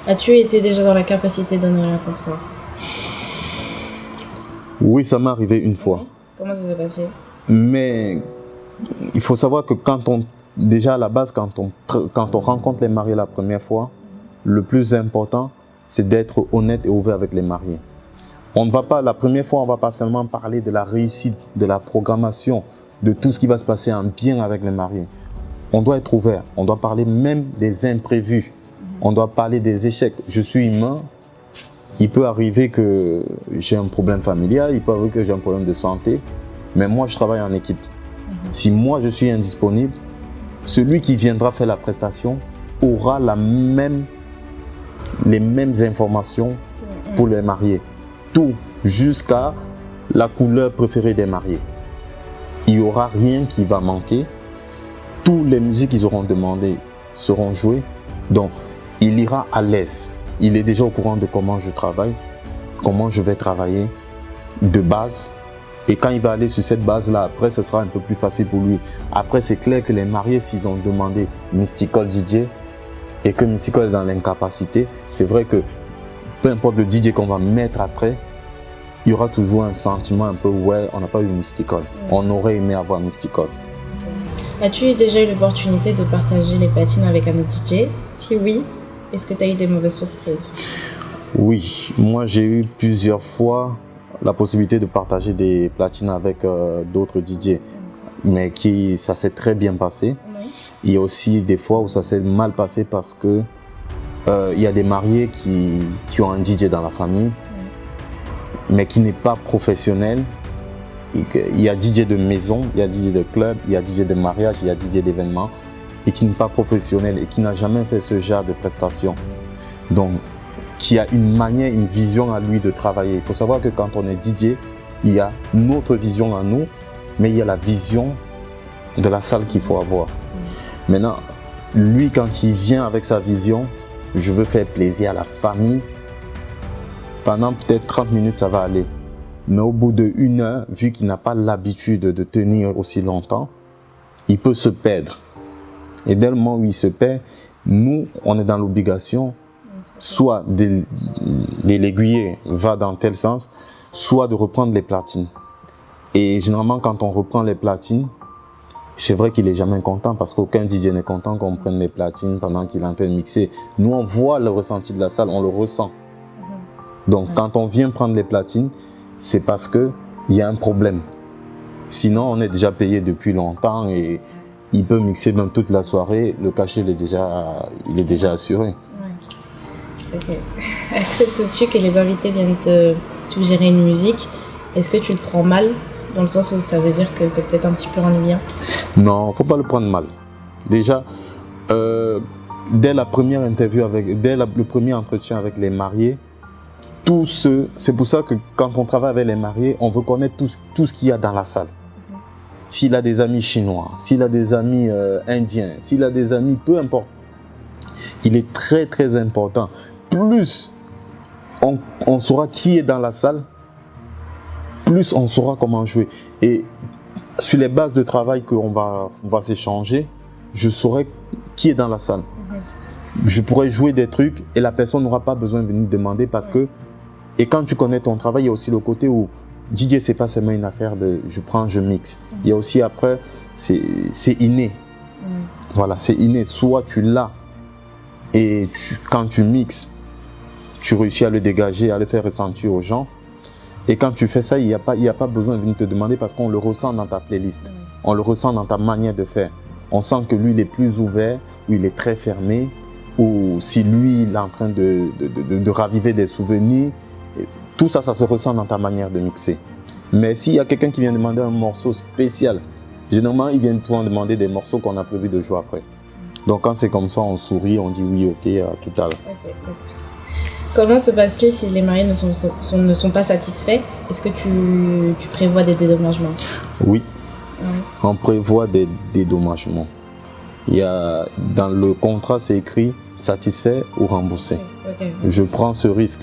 As-tu été déjà dans la capacité d'honorer un contrat? Oui, ça m'est arrivé une fois. Comment ça s'est passé? Mais il faut savoir que déjà à la base, quand on rencontre les mariés la première fois, le plus important, c'est d'être honnête et ouvert avec les mariés. On ne va pas, la première fois, on ne va pas seulement parler de la réussite, de la programmation, de tout ce qui va se passer en bien avec les mariés. On doit être ouvert, on doit parler même des imprévus, on doit parler des échecs. Je suis humain, il peut arriver que j'ai un problème familial, il peut arriver que j'ai un problème de santé, mais moi je travaille en équipe. Si moi je suis indisponible, celui qui viendra faire la prestation aura les mêmes informations pour les mariés. Tout, jusqu'à la couleur préférée des mariés. Il n'y aura rien qui va manquer. Toutes les musiques qu'ils auront demandées seront jouées. Donc, il ira à l'aise. Il est déjà au courant de comment je travaille, comment je vais travailler de base. Et quand il va aller sur cette base-là, après, ce sera un peu plus facile pour lui. Après, c'est clair que les mariés, s'ils ont demandé Mystical DJ et que Mystical est dans l'incapacité, c'est vrai que peu importe le DJ qu'on va mettre après, il y aura toujours un sentiment un peu, ouais, on n'a pas eu Mystical. On aurait aimé avoir Mystical. As-tu déjà eu l'opportunité de partager les platines avec un autre DJ? Si oui, est-ce que tu as eu des mauvaises surprises? Oui, moi j'ai eu plusieurs fois la possibilité de partager des platines avec d'autres DJ, mais ça s'est très bien passé. Il y a aussi des fois où ça s'est mal passé parce que il y a des mariés qui ont un DJ dans la famille, mais qui n'est pas professionnel. Il y a DJ de maison, il y a DJ de club, il y a DJ de mariage, il y a DJ d'événement, et qui n'est pas professionnel et qui n'a jamais fait ce genre de prestation. Donc, qui a une manière, une vision à lui de travailler. Il faut savoir que quand on est DJ, il y a notre vision à nous, mais il y a la vision de la salle qu'il faut avoir. Maintenant, lui, quand il vient avec sa vision, je veux faire plaisir à la famille. Pendant peut-être 30 minutes, ça va aller. Mais au bout d'1 heure, vu qu'il n'a pas l'habitude de tenir aussi longtemps, il peut se perdre. Et dès le moment où il se perd, nous, on est dans l'obligation soit de l'aiguiller va dans tel sens, soit de reprendre les platines. Et généralement, quand on reprend les platines, c'est vrai qu'il n'est jamais content parce qu'aucun DJ n'est content qu'on prenne les platines pendant qu'il est en train de mixer. Nous, on voit le ressenti de la salle, on le ressent. Donc, quand on vient prendre les platines, c'est parce qu'il y a un problème. Sinon, on est déjà payé depuis longtemps et il peut mixer même toute la soirée. Le cachet, il est déjà assuré. Okay. Acceptes-tu que les invités viennent te suggérer une musique? Est-ce que tu le prends mal, dans le sens où ça veut dire que c'est peut-être un petit peu ennuyant? Non, il ne faut pas le prendre mal. Déjà, dès la première interview, dès le premier entretien avec les mariés, c'est pour ça que quand on travaille avec les mariés, on veut connaître tout ce qu'il y a dans la salle. S'il a des amis chinois, s'il a des amis indiens, s'il a des amis, peu importe. Il est très très important. Plus on saura qui est dans la salle, plus on saura comment jouer. Et sur les bases de travail qu'on va s'échanger, je saurai qui est dans la salle. Je pourrais jouer des trucs et la personne n'aura pas besoin de venir demander parce que... Et quand tu connais ton travail, il y a aussi le côté où DJ, c'est pas seulement une affaire de je prends, je mixe. Il y a aussi après, c'est inné. Voilà, c'est inné. Soit tu l'as et quand tu mixes, tu réussis à le dégager, à le faire ressentir aux gens. Et quand tu fais ça, il n'y a pas besoin de venir te demander parce qu'on le ressent dans ta playlist. On le ressent dans ta manière de faire. On sent que lui, il est plus ouvert, ou il est très fermé, ou si lui, il est en train de raviver des souvenirs. Tout ça, ça se ressent dans ta manière de mixer. Mais s'il y a quelqu'un qui vient demander un morceau spécial, généralement, ils viennent souvent demander des morceaux qu'on a prévu de jouer après. Donc quand c'est comme ça, on sourit, on dit oui, ok, à tout à l'heure. Okay. Comment se passe-t-il si les mariés ne sont pas satisfaits? Est-ce que tu prévois des dédommagements? Oui, on prévoit des dédommagements. Dans le contrat, c'est écrit satisfait ou remboursé. Okay. Je prends ce risque.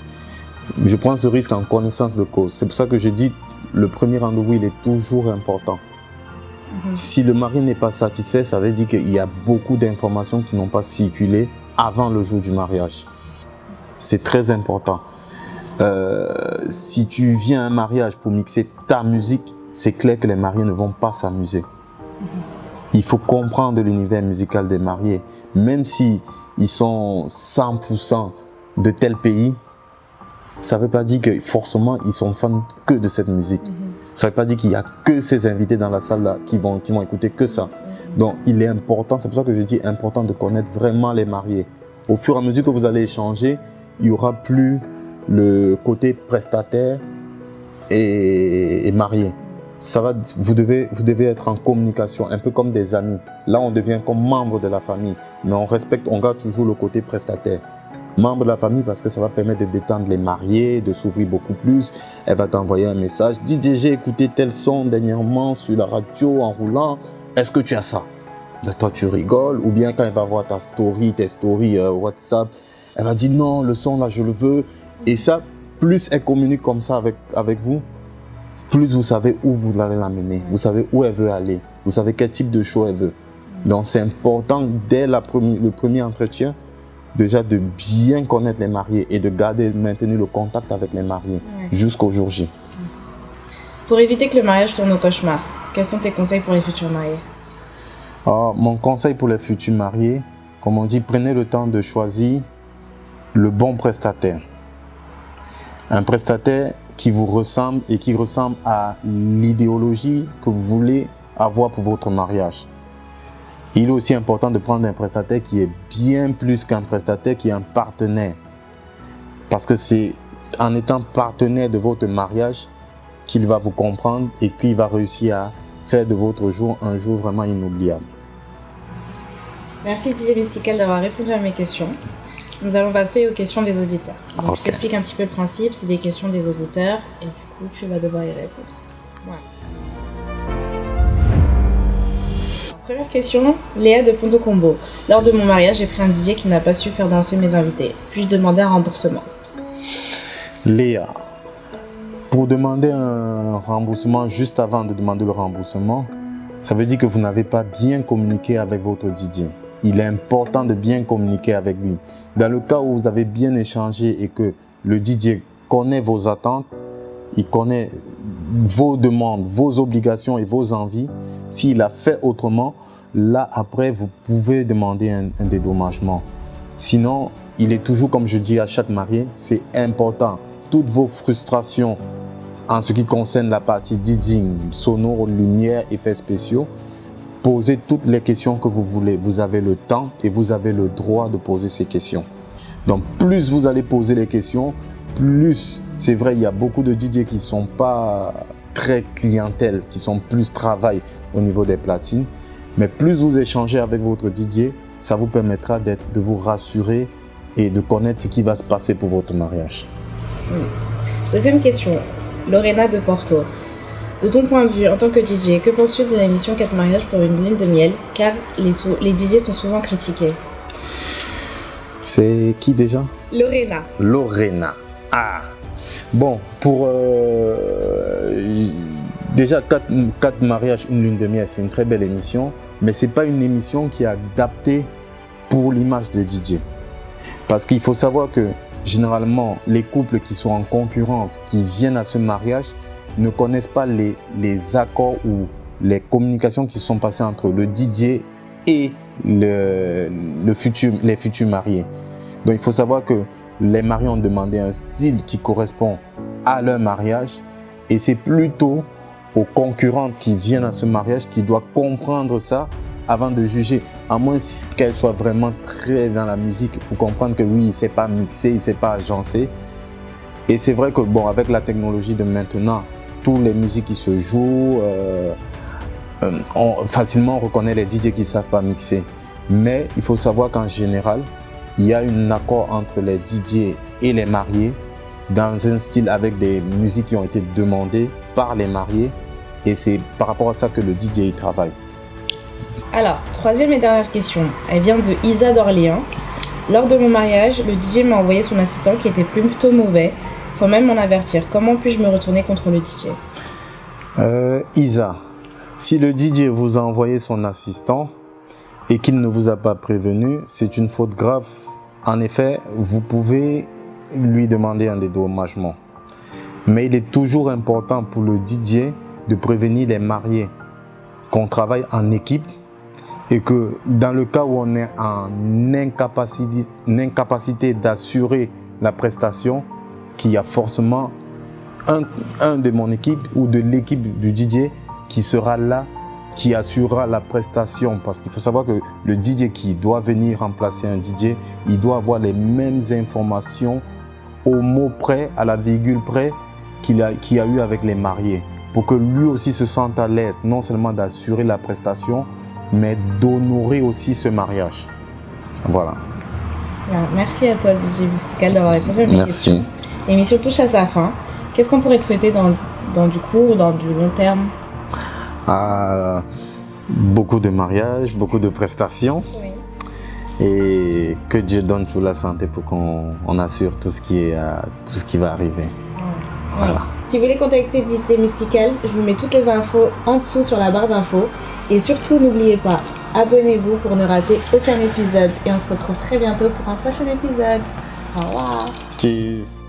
Je prends ce risque en connaissance de cause. C'est pour ça que je dis le premier rendez-vous, il est toujours important. Si le mari n'est pas satisfait, ça veut dire qu'il y a beaucoup d'informations qui n'ont pas circulé avant le jour du mariage. C'est très important. Si tu viens à un mariage pour mixer ta musique, c'est clair que les mariés ne vont pas s'amuser. Il faut comprendre l'univers musical des mariés. Même si ils sont 100% de tel pays, ça ne veut pas dire que forcément ils sont fans que de cette musique. Ça ne veut pas dire qu'il n'y a que ces invités dans la salle là qui vont écouter que ça. Donc il est important, c'est pour ça que je dis important de connaître vraiment les mariés. Au fur et à mesure que vous allez échanger, il n'y aura plus le côté prestataire et marié. Vous devez être en communication, un peu comme des amis. Là, on devient comme membre de la famille, mais on garde toujours le côté prestataire. Membre de la famille parce que ça va permettre de détendre les mariés, de s'ouvrir beaucoup plus. Elle va t'envoyer un message. DJ, j'ai écouté tel son dernièrement sur la radio en roulant. Est-ce que tu as ça? Ben, toi, tu rigoles. Ou bien quand elle va voir tes stories WhatsApp, elle va dire non, le son là, je le veux. Et ça, plus elle communique comme ça avec vous, plus vous savez où vous allez l'amener. Vous savez où elle veut aller. Vous savez quel type de show elle veut. Donc, c'est important dès le premier entretien, déjà de bien connaître les mariés et de maintenir le contact avec les mariés jusqu'au jour J. Pour éviter que le mariage tourne au cauchemar, quels sont tes conseils pour les futurs mariés? Mon conseil pour les futurs mariés, comme on dit, prenez le temps de choisir le bon prestataire. Un prestataire qui vous ressemble et qui ressemble à l'idéologie que vous voulez avoir pour votre mariage. Il est aussi important de prendre un prestataire qui est bien plus qu'un prestataire, qui est un partenaire. Parce que c'est en étant partenaire de votre mariage qu'il va vous comprendre et qu'il va réussir à faire de votre jour un jour vraiment inoubliable. Merci DJ Mystical d'avoir répondu à mes questions. Nous allons passer aux questions des auditeurs. Donc, Je t'explique un petit peu le principe, c'est des questions des auditeurs et du coup tu vas devoir y répondre. Voilà. Première question, Léa de Ponto Combo. Lors de mon mariage, j'ai pris un DJ qui n'a pas su faire danser mes invités. Puis-je demander un remboursement? Léa, pour demander un remboursement juste avant de demander le remboursement, ça veut dire que vous n'avez pas bien communiqué avec votre DJ. Il est important de bien communiquer avec lui. Dans le cas où vous avez bien échangé et que le DJ connaît vos attentes, il connaît vos demandes, vos obligations et vos envies, s'il a fait autrement, là après vous pouvez demander un dédommagement. Sinon, il est toujours, comme je dis à chaque marié, c'est important. Toutes vos frustrations en ce qui concerne la partie DJing, sonore, lumière, effets spéciaux, posez toutes les questions que vous voulez. Vous avez le temps et vous avez le droit de poser ces questions. Donc plus vous allez poser les questions, plus, c'est vrai, il y a beaucoup de DJ qui ne sont pas très clientèle, qui sont plus travail au niveau des platines. Mais plus vous échangez avec votre DJ, ça vous permettra de vous rassurer et de connaître ce qui va se passer pour votre mariage. Deuxième question, Lorena de Porto. De ton point de vue, en tant que DJ, que penses-tu de l'émission 4 mariages pour une lune de miel? Car les DJ sont souvent critiqués. C'est qui déjà? Lorena. Lorena. Ah. Bon, pour déjà 4 mariages, une lune de miel, c'est une très belle émission, mais c'est pas une émission qui est adaptée pour l'image de DJ. Parce qu'il faut savoir que généralement, les couples qui sont en concurrence, qui viennent à ce mariage, ne connaissent pas les accords ou les communications qui sont passées entre le DJ et les futurs mariés. Donc il faut savoir que les mariés ont demandé un style qui correspond à leur mariage et c'est plutôt aux concurrentes qui viennent à ce mariage qui doivent comprendre ça avant de juger, à moins qu'elles soient vraiment très dans la musique pour comprendre que oui, il ne s'est pas mixé, il ne s'est pas agencé. Et c'est vrai que bon, avec la technologie de maintenant, toutes les musiques qui se jouent, facilement on reconnaît les DJ qui ne savent pas mixer. Mais il faut savoir qu'en général, il y a un accord entre les DJ et les mariés dans un style avec des musiques qui ont été demandées par les mariés. Et c'est par rapport à ça que le DJ y travaille. Alors, troisième et dernière question. Elle vient de Isa d'Orléans. Lors de mon mariage, le DJ m'a envoyé son assistant qui était plutôt mauvais, sans même m'en avertir. Comment puis-je me retourner contre le DJ? Isa, si le DJ vous a envoyé son assistant et qu'il ne vous a pas prévenu, c'est une faute grave. En effet, vous pouvez lui demander un dédommagement. Mais il est toujours important pour le DJ de prévenir les mariés qu'on travaille en équipe et que dans le cas où on est en incapacité d'assurer la prestation, qu'il y a forcément un de mon équipe ou de l'équipe du DJ qui sera là, qui assurera la prestation. Parce qu'il faut savoir que le DJ qui doit venir remplacer un DJ, il doit avoir les mêmes informations au mot près, à la virgule près qu'il a eu avec les mariés. Pour que lui aussi se sente à l'aise, non seulement d'assurer la prestation, mais d'honorer aussi ce mariage. Voilà. Alors, merci à toi, DJ Mystical, d'avoir répondu à mes questions. L'émission touche à sa fin. Qu'est-ce qu'on pourrait te souhaiter dans du court ou dans du long terme? Beaucoup de mariages, beaucoup de prestations. Oui. Et que Dieu donne toute la santé pour qu'on assure tout ce qui va arriver. Voilà. Si vous voulez contacter DJ Mystical, je vous mets toutes les infos en dessous sur la barre d'infos. Et surtout, n'oubliez pas, abonnez-vous pour ne rater aucun épisode. Et on se retrouve très bientôt pour un prochain épisode. Au revoir. Cheers.